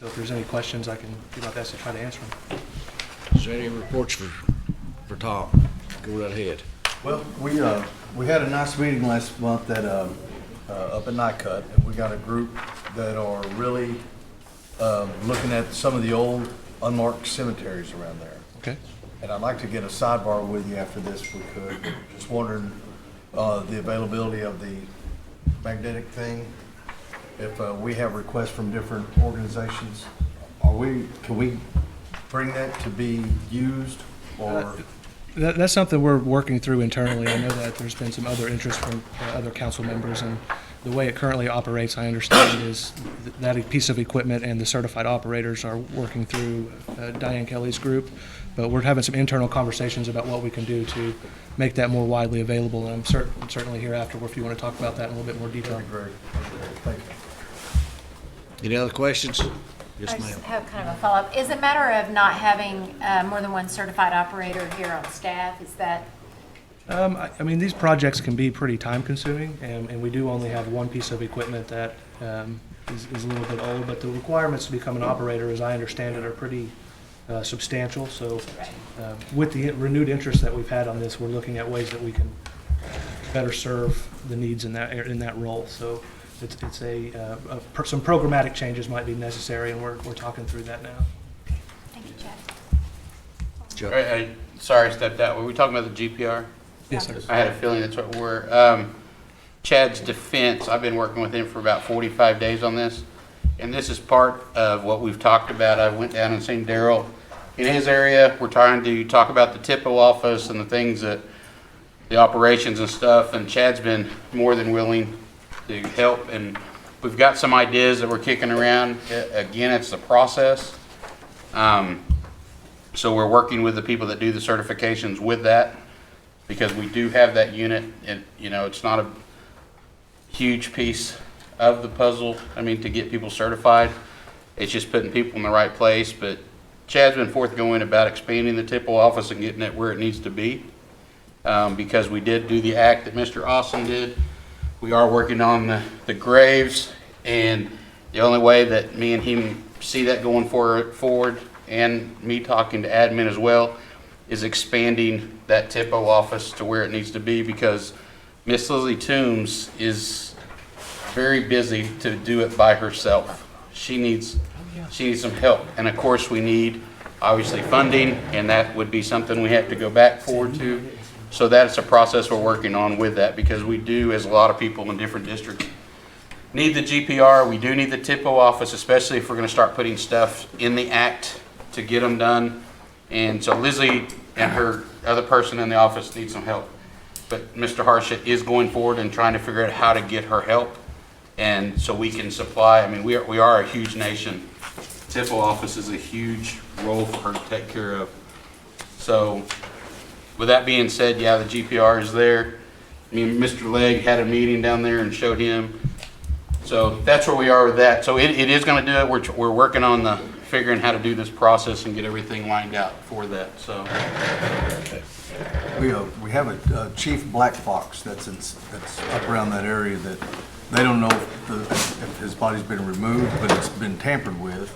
So if there's any questions, I can do my best to try to answer them. Is there any reports for Tom? Go right ahead. Well, we had a nice meeting last month at up at Nycut, and we got a group that are really looking at some of the old unmarked cemeteries around there. Okay. And I'd like to get a sidebar with you after this if we could. Just wondering the availability of the magnetic thing. If we have requests from different organizations, can we bring that to be used, or? That's something we're working through internally. I know that there's been some other interest from other council members, and the way it currently operates, I understand, is that a piece of equipment and the certified operators are working through Diane Kelly's group, but we're having some internal conversations about what we can do to make that more widely available, and I'm certainly here afterward if you want to talk about that in a little bit more detail. That'd be great. Thank you. Any other questions? Yes, I just ma'am. have kind of a follow-up. Is it a matter of not having more than one certified operator here on staff? Is that, I mean, these projects can be pretty time-consuming, and we do only have one piece of equipment that is a little bit old, but the requirements to become an operator, as I understand it, are pretty substantial. So with the renewed interest that we've had on this, we're looking at ways that we can better serve the needs in that role. So it's some programmatic changes might be necessary, and we're talking through that now. thank you, Chad. Chuck. Sorry, I stepped out. Were we talking about the GPR? Yes, sir. I had a feeling that's what we're. Chad's defense, I've been working with him for about 45 days on this, and this is part of what we've talked about. I went down and seen Daryl in his area. We're trying to talk about the TIPO office and the things that, the operations and stuff, and Chad's been more than willing to help, and we've got some ideas that we're kicking around. Again, it's the process. So we're working with the people that do the certifications with that, because we do have that unit, and it's not a huge piece of the puzzle. I mean, to get people certified, it's just putting people in the right place. But Chad's been forthgoing about expanding the TIPO office and getting it where it needs to be, because we did do the act that Mr. Austin did. We are working on the graves, and the only way that me and him see that going forward, and me talking to admin as well, is expanding that TIPO office to where it needs to be, because Miss Lizzie Toombs is very busy to do it by herself. She needs some help, and of course we need obviously funding, and that would be something we have to go back forward to. So that's a process we're working on with that, because we do, as a lot of people in different districts, need the GPR. We do need the TIPO office, especially if we're going to start putting stuff in the act to get them done. And so Lizzie and her other person in the office need some help. But Mr. Harshit is going forward and trying to figure out how to get her help, and so we can supply. I mean, we are a huge nation. TIPO office is a huge role for her to take care of. So with that being said, yeah, the GPR is there. I mean, Mr. Legg had a meeting down there and showed him. So that's where we are with that. So it is going to do it. We're working on the figuring how to do this process and get everything lined out for that. So We have a Chief Black Fox that's up around that area that they don't know if his body's been removed, but it's been tampered with.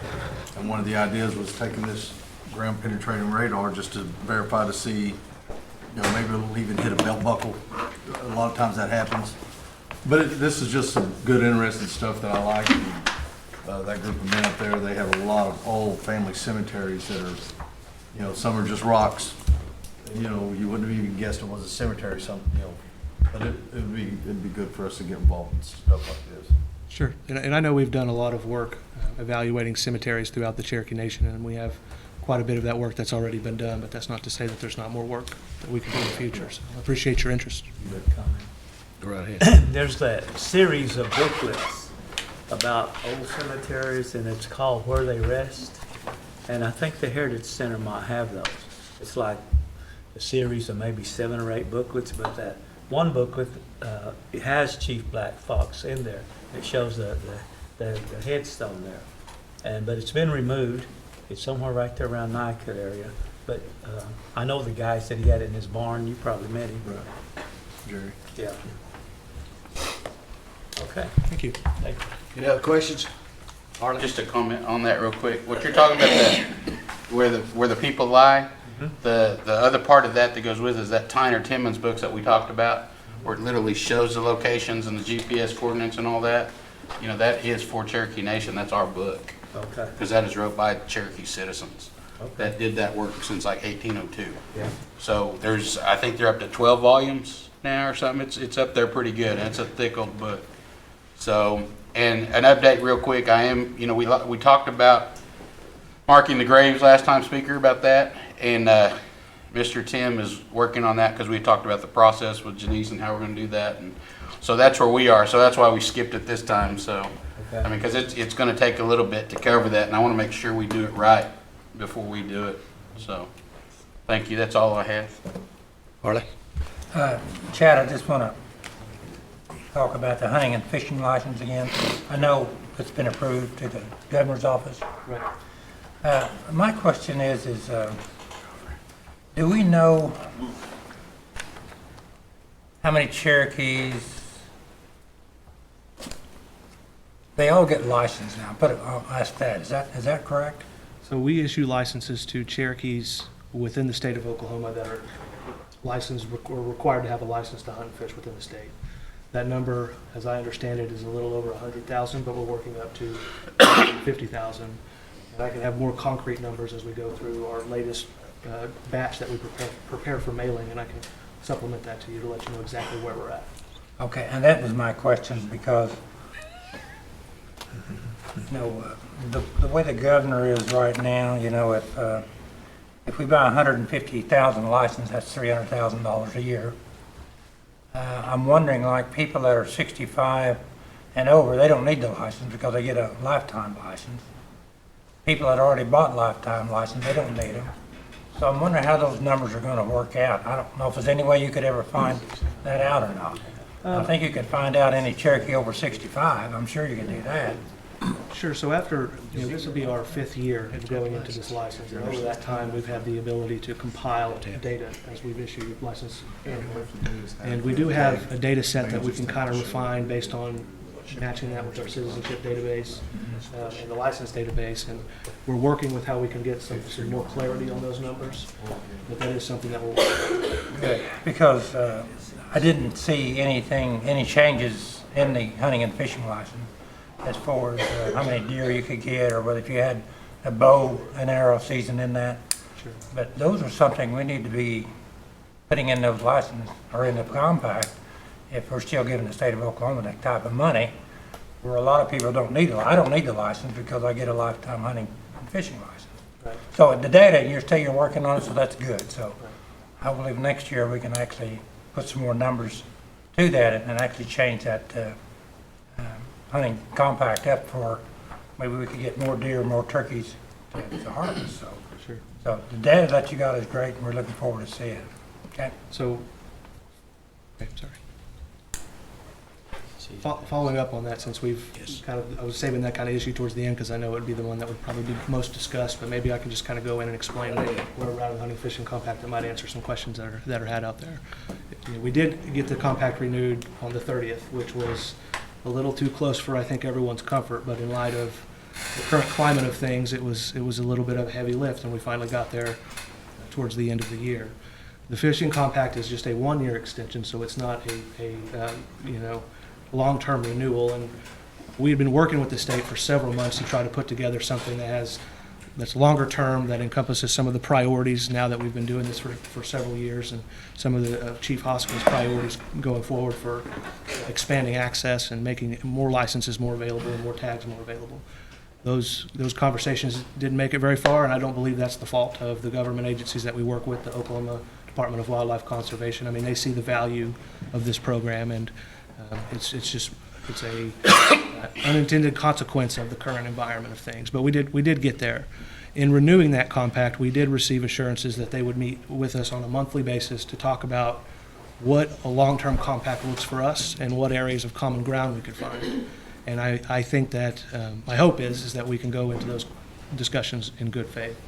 And one of the ideas was taking this ground penetrating radar just to verify to see, maybe it'll even hit a belt buckle. A lot of times that happens. But this is just some good, interesting stuff that I like. That group of men up there, they have a lot of old family cemeteries that are, some are just rocks. You wouldn't have even guessed it was a cemetery. But it'd be good for us to get involved in stuff like this. Sure. And I know we've done a lot of work evaluating cemeteries throughout the Cherokee Nation, and we have quite a bit of that work that's already been done, but that's not to say that there's not more work that we can do in the future. So I appreciate your interest. Go right ahead. There's that series of booklets about old cemeteries, and it's called Where They Rest. And I think the Heritage Center might have those. It's like a series of maybe 7 or 8 booklets, but that one booklet, it has Chief Black Fox in there. It shows the headstone there. But it's been removed. It's somewhere right there around Nycut area. But I know the guy said he had it in his barn. You probably met him. Right. Jerry. Yeah. Okay. Thank you. Thank you. Any other questions? Just a comment on that real quick. What you're talking about, that where the people lie, the other part of that goes with is that Tyner Timmons books that we talked about, where it literally shows the locations and the GPS coordinates and all that. You know, that is for Cherokee Nation. That's our book. Okay. Because that is wrote by Cherokee citizens that did that work since like 1802. Yeah. So I think they're up to 12 volumes now or something. It's up there pretty good, and it's a thick old book. So, and an update real quick, we talked about marking the graves last time, Speaker, about that, and Mr. Tim is working on that because we talked about the process with Janice and how we're going to do that, and so that's where we are. So that's why we skipped it this time. So, Okay. I mean, because it's going to take a little bit to cover that, and I want to make sure we do it right before we do it. So, thank you. That's all I have. Harley? Chad, I just want to talk about the hunting and fishing license again. I know it's been approved to the governor's office. Right. My question is do we know how many Cherokees, they all get licensed now, but I'll ask that. Is that correct? So we issue licenses to Cherokees within the state of Oklahoma that are licensed or required to have a license to hunt and fish within the state. That number, as I understand it, is a little over 100,000, but we're working up to 50,000. And I can have more concrete numbers as we go through our latest batch that we prepare for mailing, and I can supplement that to you to let you know exactly where we're at. Okay, and that was my question because, the way the governor is right now, if we buy 150,000 license, that's $300,000 a year. I'm wondering, like, people that are 65 and over, they don't need the license because they get a lifetime license. People that already bought lifetime license, they don't need them. So I'm wondering how those numbers are going to work out. I don't know if there's any way you could ever find that out or not. I think you could find out any Cherokee over 65. I'm sure you can do that. Sure, so after, this will be our 5th year of going into this license, and over that time, we've had the ability to compile data as we've issued license annually. And we do have a data set that we can kind of refine based on matching that with our citizenship database and the license database, and we're working with how we can get some more clarity on those numbers, but that is something that we're working on. Good, because I didn't see any changes in the hunting and fishing license as far as how many deer you could get, or whether if you had a bow and arrow season in that. Sure. But those are something we need to be putting in those licenses, or in the compact, if we're still giving the state of Oklahoma that type of money, where a lot of people don't need it. I don't need the license because I get a lifetime hunting and fishing license. Right. So the data, you're working on it, so that's good. So I believe next year we can actually put some more numbers to that and actually change that hunting compact up for, maybe we could get more deer, more turkeys to harvest. Sure. So the data that you got is great, and we're looking forward to seeing it. Okay? So, okay, sorry. Following up on that, since we've I was saving that kind of issue towards the end because I know it would be the one that would probably be most discussed, but maybe I can just kind of go in and explain where we're at with hunting, fishing compact that might answer some questions that are had out there. We did get the compact renewed on the 30th, which was a little too close for, I think, everyone's comfort, but in light of the current climate of things, it was a little bit of a heavy lift, and we finally got there towards the end of the year. The fishing compact is just a 1-year extension, so it's not a long-term renewal, and we've been working with the state for several months to try to put together something that's longer term, that encompasses some of the priorities now that we've been doing this for several years, and some of the Chief Hoskins' priorities going forward for expanding access and making more licenses more available and more tags more available. Those conversations didn't make it very far, and I don't believe that's the fault of the government agencies that we work with, the Oklahoma Department of Wildlife Conservation. I mean, they see the value of this program, and it's a unintended consequence of the current environment of things. But we did get there. In renewing that compact, we did receive assurances that they would meet with us on a monthly basis to talk about what a long-term compact looks for us and what areas of common ground we could find. And I think that my hope is that we can go into those discussions in good faith.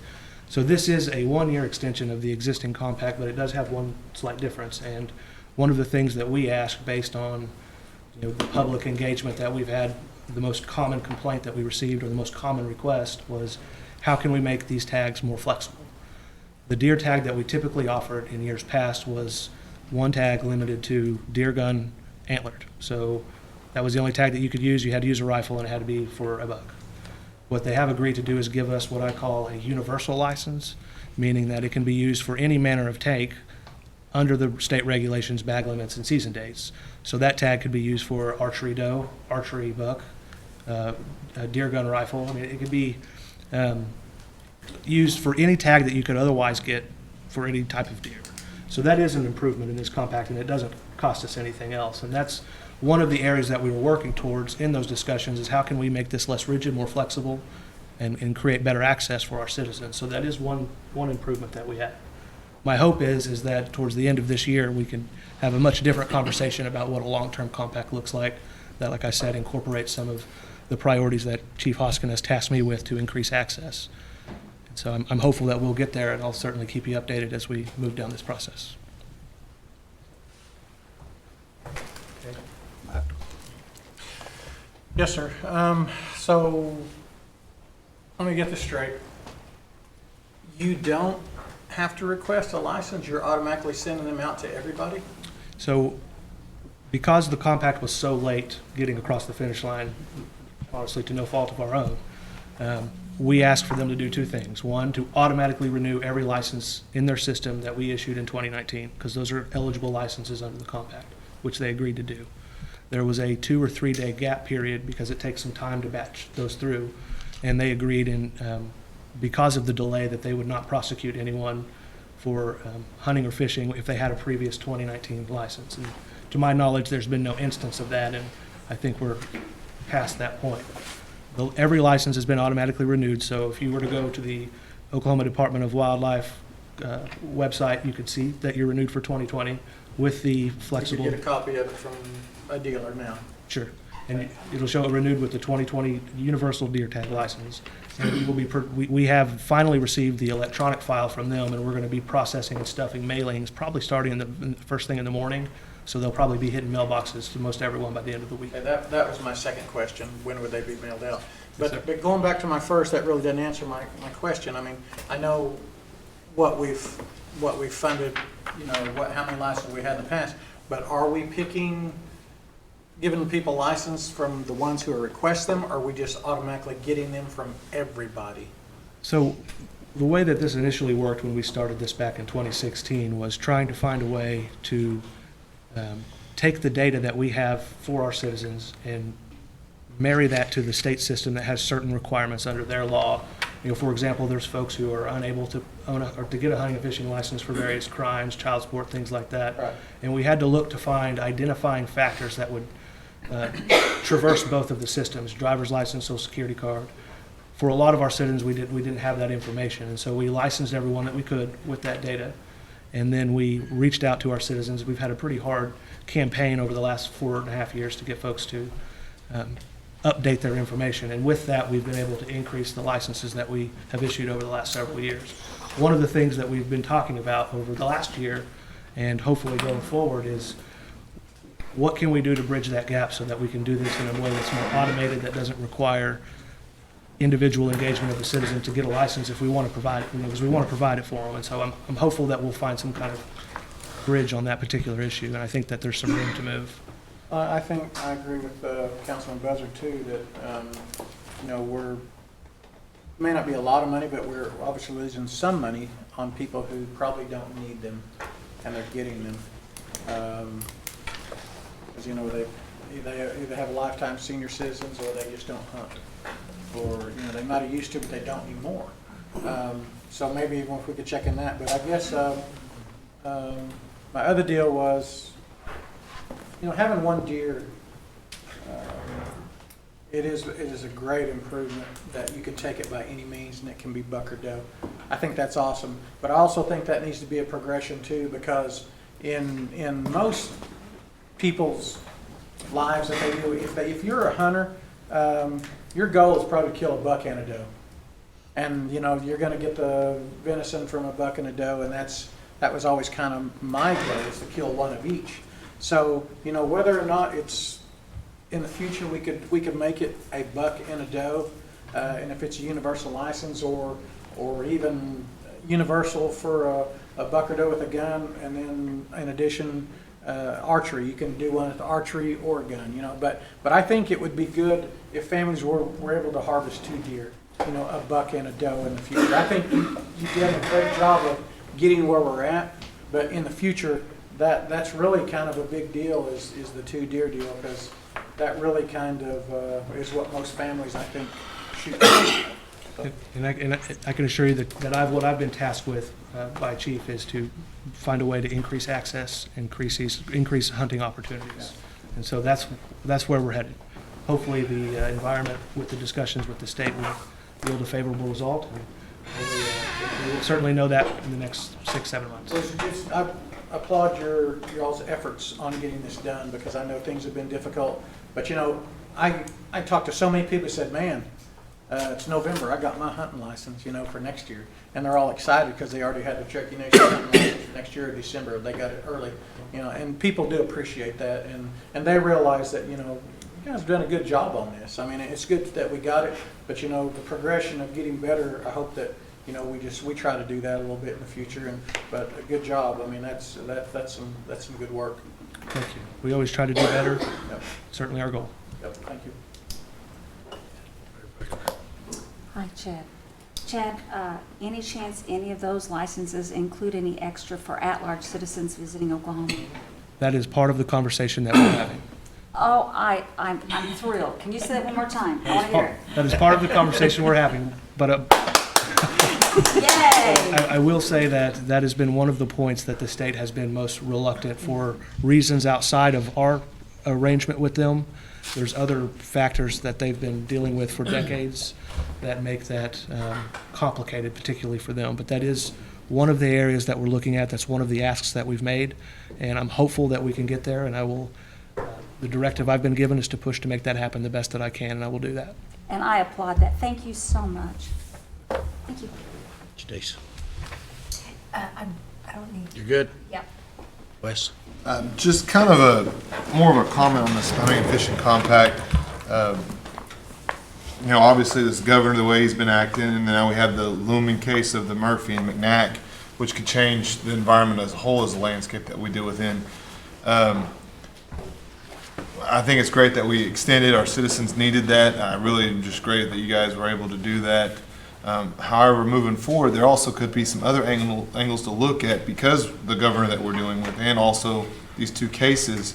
So this is a 1-year extension of the existing compact, but it does have one slight difference. And one of the things that we ask, based on the public engagement that we've had the most common complaint that we received, or the most common request, was how can we make these tags more flexible? The deer tag that we typically offered in years past was one tag limited to deer gun antlered. So that was the only tag that you could use. You had to use a rifle, and it had to be for a buck. What they have agreed to do is give us what I call a universal license, meaning that it can be used for any manner of take under the state regulations, bag limits, and season dates. So that tag could be used for archery doe, archery buck, a deer gun rifle. I mean, it could be used for any tag that you could otherwise get for any type of deer. So that is an improvement in this compact, and it doesn't cost us anything else. And that's one of the areas that we were working towards in those discussions, is how can we make this less rigid, more flexible, and create better access for our citizens. So that is one improvement that we have. My hope is that towards the end of this year, we can have a much different conversation about what a long-term compact looks like, that, like I said, incorporates some of the priorities that Chief Hoskin has tasked me with to increase access. And so I'm hopeful that we'll get there, and I'll certainly keep you updated as we move down this process. Yes, sir. So, let me get this straight. You don't have to request a license, you're automatically sending them out to everybody? So because the compact was so late getting across the finish line, honestly to no fault of our own, we asked for them to do two things. One, to automatically renew every license in their system that we issued in 2019, because those are eligible licenses under the compact, which they agreed to do. There was a 2 or 3 day gap period because it takes some time to batch those through, and they agreed because of the delay that they would not prosecute anyone for hunting or fishing if they had a previous 2019 license. And to my knowledge, there's been no instance of that, and I think we're past that point. Every license has been automatically renewed, so if you were to go to the Oklahoma Department of Wildlife website, you could see that you're renewed for 2020 with the flexible. You could get a copy of it from a dealer now. Sure. And it'll show it renewed with the 2020 Universal Deer Tag license. And we have finally received the electronic file from them, and we're going to be processing and stuffing mailings probably starting in the first thing in the morning. So they'll probably be hitting mailboxes to most everyone by the end of the week. Okay, that was my second question. When would they be mailed out? Yes, sir. But going back to my first, that really didn't answer my question. I mean, I know what we've funded, how many licenses we had in the past, but are we giving people license from the ones who request them, or are we just automatically getting them from everybody? So the way that this initially worked when we started this back in 2016 was trying to find a way to take the data that we have for our citizens and marry that to the state system that has certain requirements under their law. For example, there's folks who are unable to own or to get a hunting and fishing license for various crimes, child support, things like that. Right. And we had to look to find identifying factors that would traverse both of the systems: driver's license, social security card. For a lot of our citizens, we didn't have that information, and so we licensed everyone that we could with that data. And then we reached out to our citizens. We've had a pretty hard campaign over the last 4.5 years to get folks to update their information. And with that, we've been able to increase the licenses that we have issued over the last several years. One of the things that we've been talking about over the last year, and hopefully going forward, is what can we do to bridge that gap so that we can do this in a way that's more automated, that doesn't require individual engagement of the citizen to get a license if we want to provide it, because we want to provide it for them. And so I'm hopeful that we'll find some kind of bridge on that particular issue, and I think that there's some room to move. I think I agree with Councilman Buzzard too, that, may not be a lot of money, but we're obviously losing some money on people who probably don't need them, and they're getting them. Because, they either have lifetime senior citizens, or they just don't hunt. Or, they might have used to, but they don't anymore. So maybe even if we could check in that. But I guess my other deal was, having one deer, it is a great improvement that you can take it by any means, and it can be buck or doe. I think that's awesome. But I also think that needs to be a progression too, because in most people's lives that they do, if you're a hunter, your goal is probably to kill a buck and a doe. And, you're going to get the venison from a buck and a doe, and that was always kind of my goal, is to kill one of each. So, whether or not it's in the future, we could make it a buck and a doe, and if it's a universal license or even universal for a buck or doe with a gun, and then in addition, archery, you can do one with archery or a gun, you know, but I think it would be good if families were able to harvest 2 deer, you know, a buck and a doe in the future. I think you've done a great job of getting where we're at, but in the future, that's really kind of a big deal is the 2 deer deal, because that really kind of is what most families, I think, shoot for. And I can assure you that what I've been tasked with by chief is to find a way to increase access, increase hunting opportunities. And so that's where we're headed. Hopefully, the environment with the discussions with the state will yield a favorable result. And we'll certainly know that in the next 6-7 months. I applaud your all's efforts on getting this done, because I know things have been difficult. But, you know, I talked to so many people who said, man, it's November, I got my hunting license, you know, for next year. And they're all excited because they already had the Cherokee Nation hunting license for next year in December. They got it early, you know, and people do appreciate that. And they realize that, you know, you guys have done a good job on this. I mean, it's good that we got it, but, you know, the progression of getting better, I hope that, you know, we try to do that a little bit in the future. But a good job. I mean, that's some good work. Thank you. We always try to do better. Yep. Certainly our goal. Yep. Thank you. Hi, Chad. Chad, any chance any of those licenses include any extra for at-large citizens visiting Oklahoma? That is part of the conversation that we're having. Oh, I'm thrilled. Can you say that one more time? I want to hear it. That is part of the conversation we're having. But Yay! I will say that has been one of the points that the state has been most reluctant for reasons outside of our arrangement with them. There's other factors that they've been dealing with for decades that make that complicated, particularly for them. But that is one of the areas that we're looking at. That's one of the asks that we've made, and I'm hopeful that we can get there. And I will. The directive I've been given is to push to make that happen the best that I can, and I will do that. And I applaud that. Thank you so much. Thank you. Janice, I don't need. you're good? Yep. Wes? Just kind of more of a comment on this hunting and fishing compact. You know, obviously this governor, the way he's been acting, and now we have the looming case of the Murphy and McNack, which could change the environment as a whole, as a landscape that we deal within. I think it's great that we extended. Our citizens needed that. I really am just great that you guys were able to do that. However, moving forward, there also could be some other angles to look at because the governor that we're dealing with, and also these 2 cases.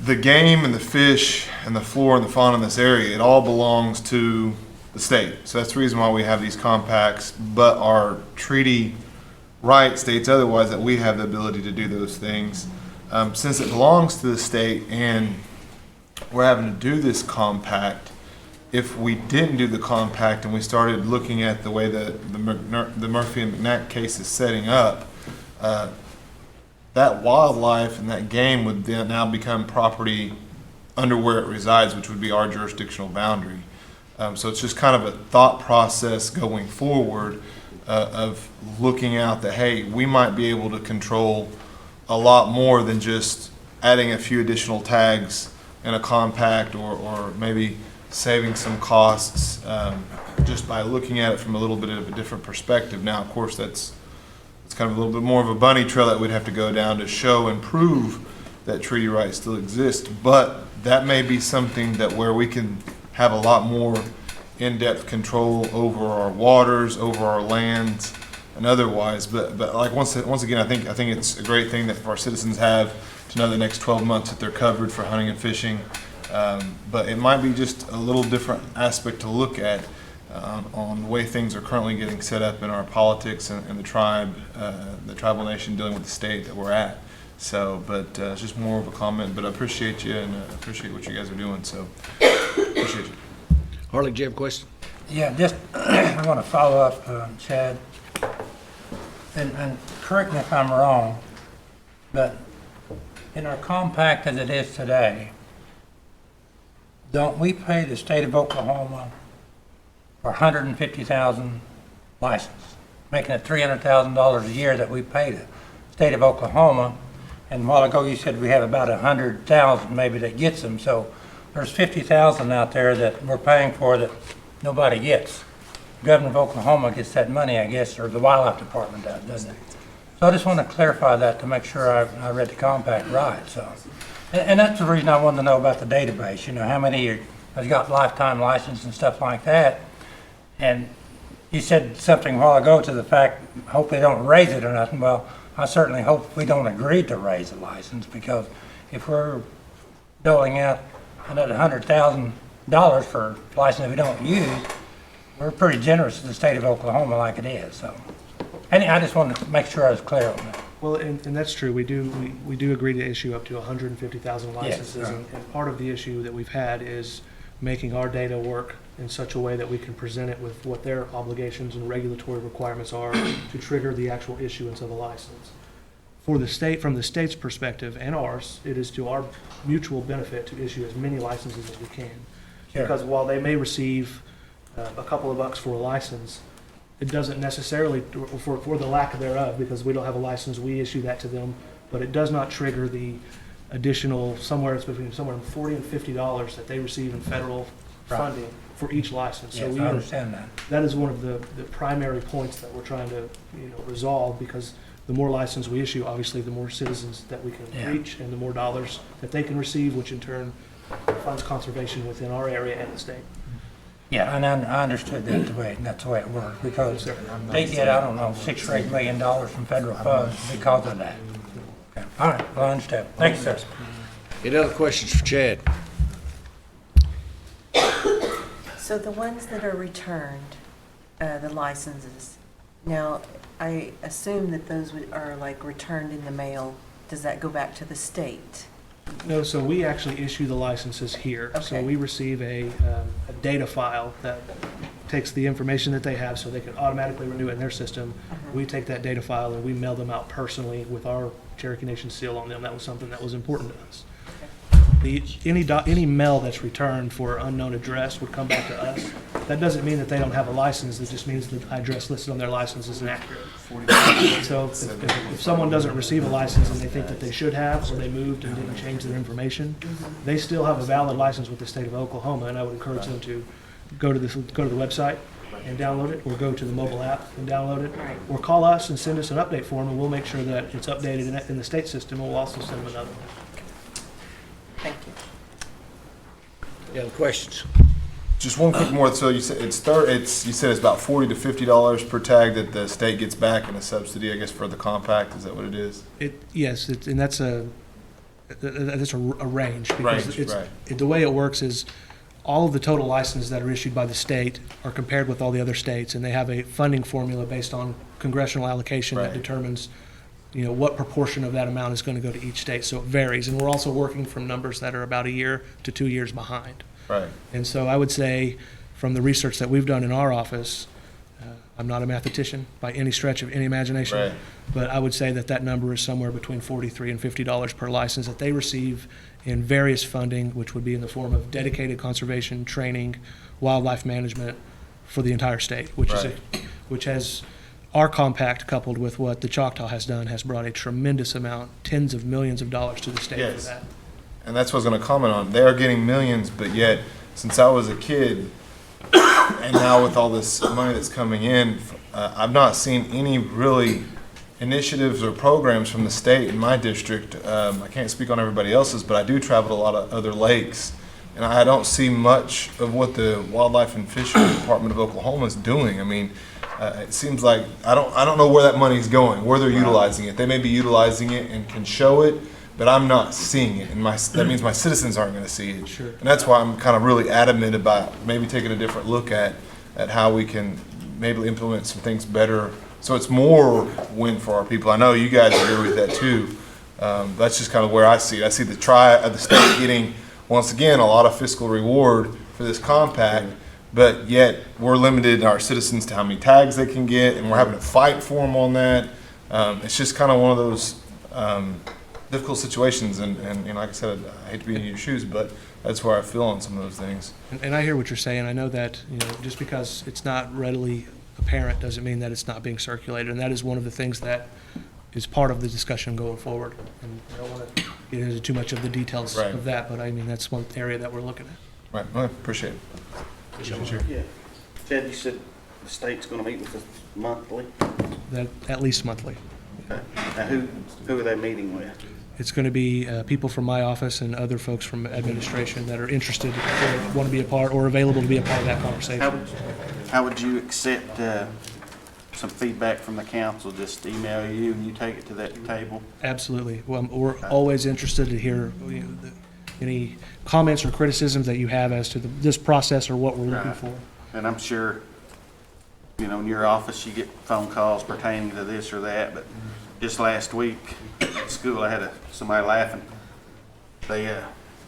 The game and the fish and the flora and the fauna in this area, it all belongs to the state. So that's the reason why we have these compacts, but our treaty right states otherwise, that we have the ability to do those things. Since it belongs to the state and we're having to do this compact, if we didn't do the compact and we started looking at the way that the Murphy and McNack case is setting up, that wildlife and that game would then now become property under where it resides, which would be our jurisdictional boundary. So it's just kind of a thought process going forward of looking out that, hey, we might be able to control a lot more than just adding a few additional tags in a compact, or maybe saving some costs just by looking at it from a little bit of a different perspective. Now, of course, it's kind of a little bit more of a bunny trail that we'd have to go down to show and prove that treaty rights still exist, but that may be something that where we can have a lot more in-depth control over our waters, over our lands, and otherwise. But like once again, I think it's a great thing that our citizens have to know the next 12 months that they're covered for hunting and fishing. But it might be just a little different aspect to look at on the way things are currently getting set up in our politics and the tribal nation dealing with the state that we're at. So, but it's just more of a comment. But I appreciate you and I appreciate what you guys are doing. So, appreciate you. Harley, do you have a question? Yeah, just, I want to follow up, Chad, and correct me if I'm wrong, but in our compact as it is today, don't we pay the state of Oklahoma for $150,000 license, making it $300,000 a year that we pay the state of Oklahoma, And a while ago, you said we have about 100,000 maybe that gets them, so there's 50,000 out there that we're paying for that nobody gets. Governor of Oklahoma gets that money, I guess, or the Wildlife Department does, doesn't it? So I just want to clarify that to make sure I read the compact right, so. And that's the reason I wanted to know about the database, you know, how many has got lifetime license and stuff like that. And you said something a while ago to the fact, hope they don't raise it or nothing. Well, I certainly hope we don't agree to raise the license, because if we're doling out another $100,000 for a license we don't use, we're pretty generous to the state of Oklahoma like it is, so. And I just wanted to make sure I was clear on that. Well, and that's true. We do agree to issue up to 150,000 licenses. right. And part of the issue that we've had is making our data work in such a way that we can present it with what their obligations and regulatory requirements are to trigger the actual issuance of a license. For the state, from the state's perspective and ours, it is to our mutual benefit to issue as many licenses as we can. Sure. Because while they may receive a couple of bucks for a license, it doesn't necessarily, for the lack thereof, because we don't have a license, we issue that to them, but it does not trigger the additional, it's between somewhere in $40 and $50 that they receive in federal funding for each license. Yes, I understand that. That is one of the primary points that we're trying to, resolve, because the more license we issue, obviously, the more citizens that we can reach and the more dollars that they can receive, which in turn funds conservation within our area and the state. Yeah, and I understood that's the way it works, because they get, I don't know, $6 or $8 million from federal funds because of that. Okay. All right, well, I understand. Thank you, sir. Any other questions for Chad? So the ones that are returned, the licenses, now, I assume that those are like returned in the mail. Does that go back to the state? No, so we actually issue the licenses here. So Okay. we receive a data file that takes the information that they have so they can automatically renew it in their system. We take that data file and we mail them out personally with our Cherokee Nation seal on them. That was something that was important to us. Any mail that's returned for unknown address would come back to us. That doesn't mean that they don't have a license. It just means the address listed on their license is inaccurate. So if someone doesn't receive a license and they think that they should have, or they moved and didn't change their information, they still have a valid license with the state of Oklahoma, and I would encourage them to go to the website and download it, or go to the mobile app and download it, or call us and send us an update form, and we'll make sure that it's updated in the state system, and we'll also send them another one. Thank you. Any other questions? Just one quick more. So you said you said it's about $40 to $50 per tag that the state gets back in a subsidy, I guess, for the compact. Is that what it is? Yes, and that's a range. Because Right. The way it works is all of the total licenses that are issued by the state are compared with all the other states, and they have a funding formula based on congressional allocation that Right. determines, what proportion of that amount is going to go to each state. So it varies, and we're also working from numbers that are about a year to 2 years behind. Right. And so I would say, from the research that we've done in our office, I'm not a mathematician by any stretch of any imagination, Right. but I would say that number is somewhere between $43 and $50 per license that they receive in various funding, which would be in the form of dedicated conservation, training, wildlife management for the entire state, which has our compact, coupled with what the Choctaw has done, has brought a tremendous amount, tens of millions of dollars to the state for Yes. that. And that's what I was going to comment on. They are getting millions, but yet, since I was a kid, and now with all this money that's coming in, I've not seen any really initiatives or programs from the state in my district. I can't speak on everybody else's, but I do travel to a lot of other lakes, and I don't see much of what the Wildlife and Fisheries Department of Oklahoma is doing. I mean, it seems like I don't know where that money's going, where they're utilizing it. They may be utilizing it and can show it, but I'm not seeing it, and that means my citizens aren't going to see it. Sure. And that's why I'm kind of really adamant about maybe taking a different look at how we can maybe implement some things better, so it's more win for our people. I know you guys agree with that too. That's just kind of where I see it. I see the state getting, once again, a lot of fiscal reward for this compact, but yet we're limited, our citizens, to how many tags they can get, and we're having to fight for them on that. It's just kind of one of those difficult situations, and like I said, I hate to be in your shoes, but that's where I feel on some of those things. And I hear what you're saying. I know that, just because it's not readily apparent doesn't mean that it's not being circulated. And that is one of the things that is part of the discussion going forward. And I don't want to get into too much of the details Right. of that, but I mean, that's one area that we're looking at. Right, well, appreciate it. Yeah. Ted, you said the state's gonna meet with us monthly? That, at least monthly. Okay. Now, who are they meeting with? It's going to be people from my office and other folks from administration that are interested or want to be a part or available to be a part of that conversation. How would you accept, some feedback from the council? Just email you and you take it to that table? Absolutely. Well, we're always interested to hear any comments or criticisms that you have as to this process or what we're looking for. And I'm sure, in your office, you get phone calls pertaining to this or that, but just last week at school, I had somebody laughing. They,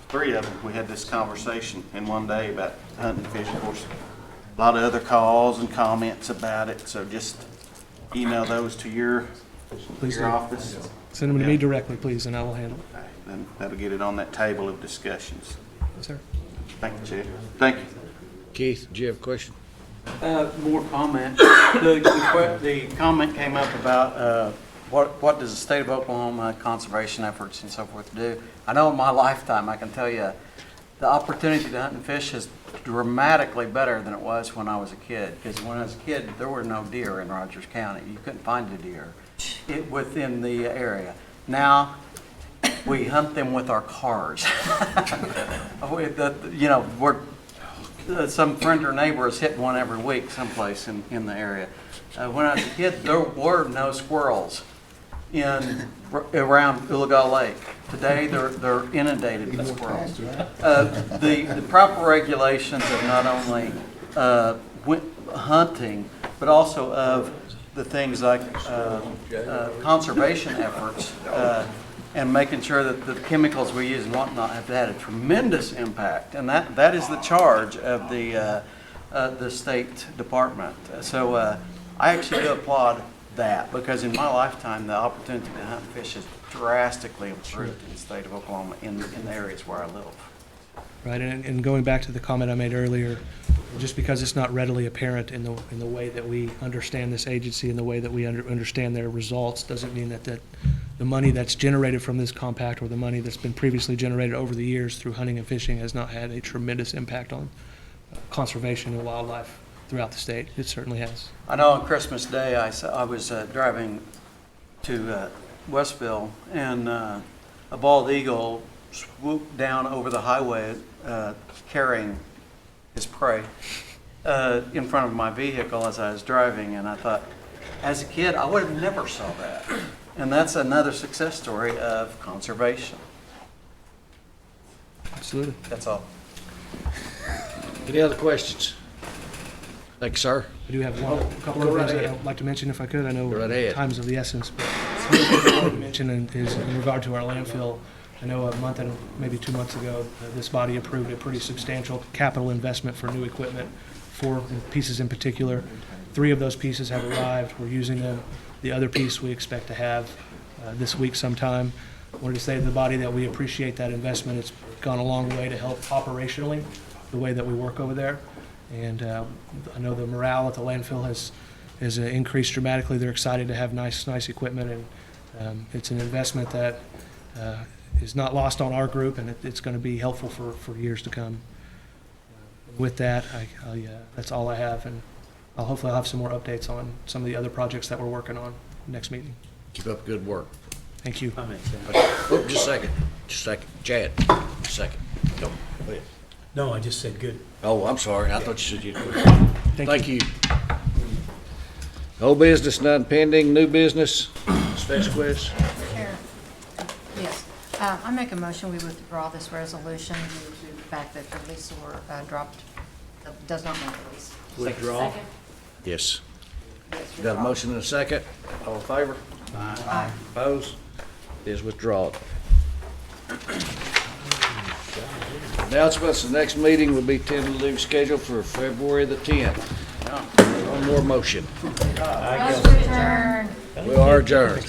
3 of them, we had this conversation in one day about hunting and fishing. Of course, a lot of other calls and comments about it, so just email those to your office. Send them to me directly, please, and I will handle it. Then that'll get it on that table of discussions. Yes, sir. Thank you, Chad. Thank you. Keith, do you have a question? More comment. The comment came up about what does the state of Oklahoma conservation efforts and so forth do? I know in my lifetime, I can tell you, the opportunity to hunt and fish is dramatically better than it was when I was a kid. Because when I was a kid, there were no deer in Rogers County. You couldn't find a deer within the area. Now, we hunt them with our cars. Some friend or neighbor is hitting one every week someplace in the area. When I was a kid, there were no squirrels around Uligal Lake. Today, they're inundated with squirrels. The proper regulations of not only hunting, but also of the things like conservation efforts and making sure that the chemicals we use and whatnot have had a tremendous impact. And that is the charge of the State Department. So I actually do applaud that, because in my lifetime, the opportunity to hunt and fish has drastically improved in the state of Oklahoma in the areas where I live. Right, and going back to the comment I made earlier, just because it's not readily apparent in the way that we understand this agency and the way that we understand their results, doesn't mean that the money that's generated from this compact or the money that's been previously generated over the years through hunting and fishing has not had a tremendous impact on conservation and wildlife throughout the state. It certainly has. I know on Christmas Day, I was driving to Westville, and a bald eagle swooped down over the highway carrying his prey in front of my vehicle as I was driving, and I thought, as a kid, I would have never saw that. And that's another success story of conservation. Absolutely. That's all. Any other questions? Thank you, sir. I do have a couple of things that I'd like to mention if I could. I know Go right ahead. time's of the essence, but one thing I wanted to mention is in regard to our landfill. I know a month and maybe 2 months ago, this body approved a pretty substantial capital investment for new equipment, 4 pieces in particular. 3 of those pieces have arrived. We're using them. The other piece we expect to have this week sometime. I wanted to say to the body that we appreciate that investment. It's gone a long way to help operationally the way that we work over there. And I know the morale at the landfill has increased dramatically. They're excited to have nice equipment, and it's an investment that is not lost on our group, and it's going to be helpful for years to come. With that, that's all I have, and hopefully I'll have some more updates on some of the other projects that we're working on next meeting. Keep up good work. Thank you. Oh, just a second. Chad, just a second. Go ahead. No, I just said good. Oh, I'm sorry. I thought you said you had a question. Thank you. Old business, none pending. New business, Special Quest. Chair. Yes. I make a motion, we withdraw this resolution due to the fact that the leaseor dropped, does not make the lease. Withdraw. Yes. Got a motion and a second. All in favor? Aye. Opposed? It is withdrawn. Announcements, the next meeting will be tentatively scheduled for February the 10th. One more motion. Motion adjourned. We are adjourned.